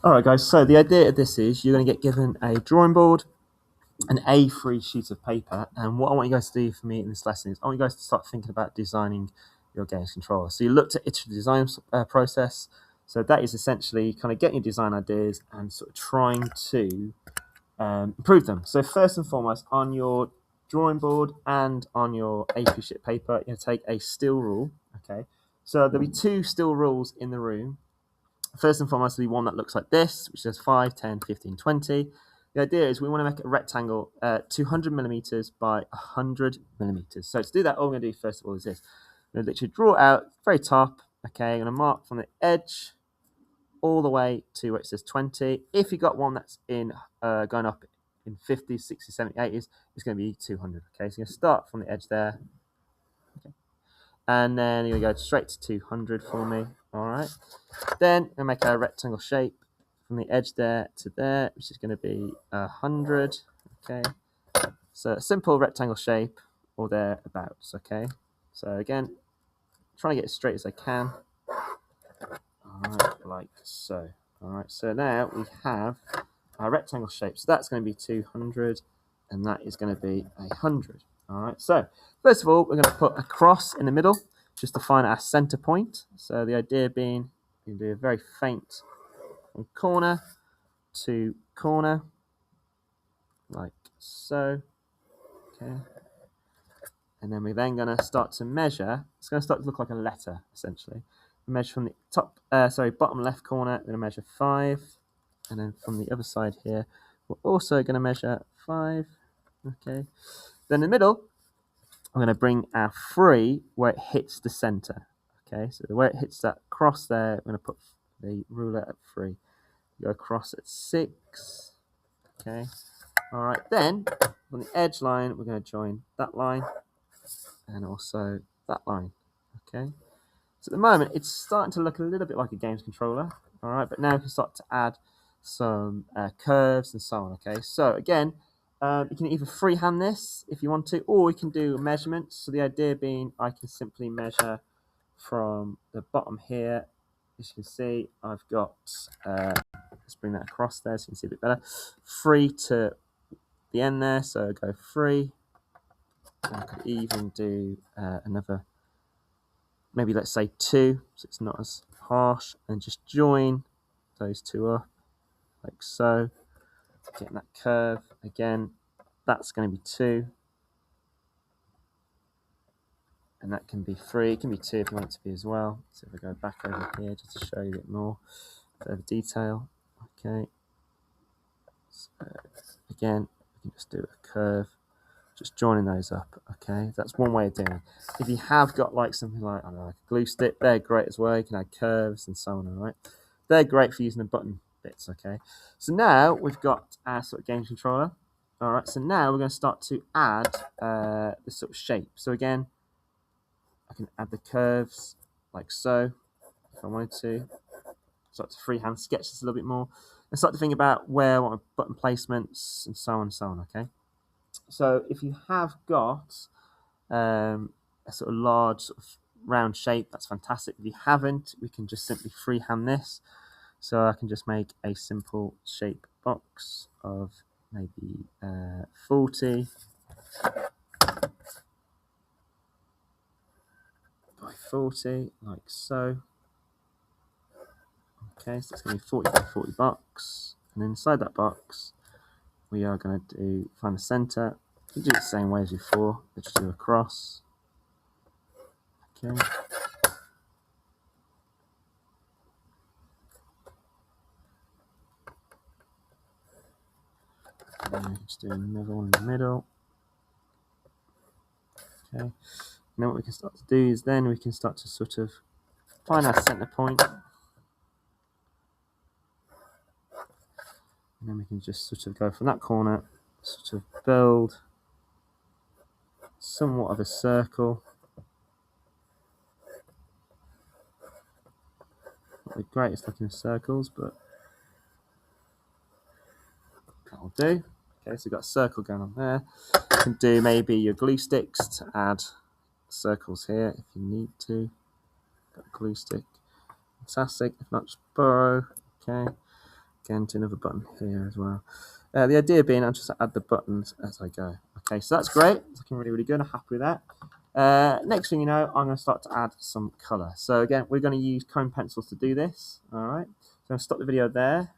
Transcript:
All right, guys. So the idea of this is you're going to get given a drawing board, an A3 sheet of paper, and what I want you guys to do for me in this lesson is I want you guys to start thinking about designing your games controller. So you looked at iterative design process. So that is essentially kind of getting your design ideas and sort of trying to improve them. So first and foremost, on your drawing board and on your A3 sheet of paper, you're going to take a steel rule. Okay. So there'll be two steel rules in the room. First and foremost, will be one that looks like this, which says 5, 10, 15, 20. The idea is we want to make a rectangle 200 millimeters by 100 millimeters. So to do that, all we're going to do first of all is this. I'm going to literally draw out very top. Okay, I'm going to mark from the edge all the way to where it says 20. If you've got one that's in going up in 50s, 60s, 70s, 80s, it's going to be 200. Okay, so you're going to start from the edge there. Okay. And then you're going to go straight to 200 for me. All right. Then I'm going to make a rectangle shape from the edge there to there, which is going to be 100. Okay. So a simple rectangle shape or thereabouts. Okay. So again, trying to get as straight as I can. All right, like so. All right. So now we have our rectangle shape. So that's going to be 200, and that is going to be 100. All right. So first of all, we're going to put a cross in the middle just to find our center point. So the idea being you can do a very faint from corner to corner, like so. Okay. And then we're then going to start to measure. It's going to start to look like a letter, essentially. We measure from the bottom left corner, we're going to measure 5. And then from the other side here, we're also going to measure 5. Okay. Then in the middle, I'm going to bring our 3 where it hits the center. Okay. So where it hits that cross there, I'm going to put the ruler at 3. Go across at 6. Okay. All right. Then on the edge line, we're going to join that line and also that line. Okay. So at the moment, it's starting to look a little bit like a games controller. All right. But now we can start to add some curves and so on. Okay. So again, you can either freehand this if you want to, or we can do measurements. So the idea being I can simply measure from the bottom here. As you can see, I've got, let's bring that across there so you can see a bit better. 3 to the end there. So go 3. I could even do another, maybe let's say 2, so it's not as harsh, and just join those two up like so. Getting that curve again, that's going to be 2, and that can be 3. It can be 2 if you want it to be as well. So if I go back over here just to show you a bit more further detail. Okay. So again, we can just do a curve. Just joining those up, okay? That's one way of doing it. If you have got like something like, I don't know, like a glue stick, they're great as well. You can add curves and so on, all right? They're great for using the button bits, okay? So now we've got our sort of game controller. All right, so now we're going to start to add this sort of shape. So again, I can add the curves like so, if I wanted to. Start to freehand sketch this a little bit more. And start to think about where I want my button placements and so on and so on, okay? So if you have got a sort of large sort of round shape, that's fantastic. If you haven't, we can just simply freehand this. So I can just make a simple shape box of maybe 40 by 40, like so. Okay, so it's going to be 40 by 40 box. And inside that box, we are going to find the center. You can do it the same way as before, but just do a cross. Okay. And then just do another one in the middle. Okay. Now what we can start to do is then we can start to sort of find our center point. And then we can just sort of go from that corner, sort of build somewhat of a circle. Not the greatest looking of circles, but that'll do. Okay, so we've got a circle going on there. You can do maybe your glue sticks to add circles here if you need to. Got a glue stick. Fantastic. If not, just borrow. Okay. Again, to another button here as well. The idea being I'll just add the buttons as I go. Okay, so that's great. It's looking really, really good. I'm happy with that. Next thing you know, I'm going to start to add some colour. So again, we're going to use cone pencils to do this. All right. So I'm going to stop the video there.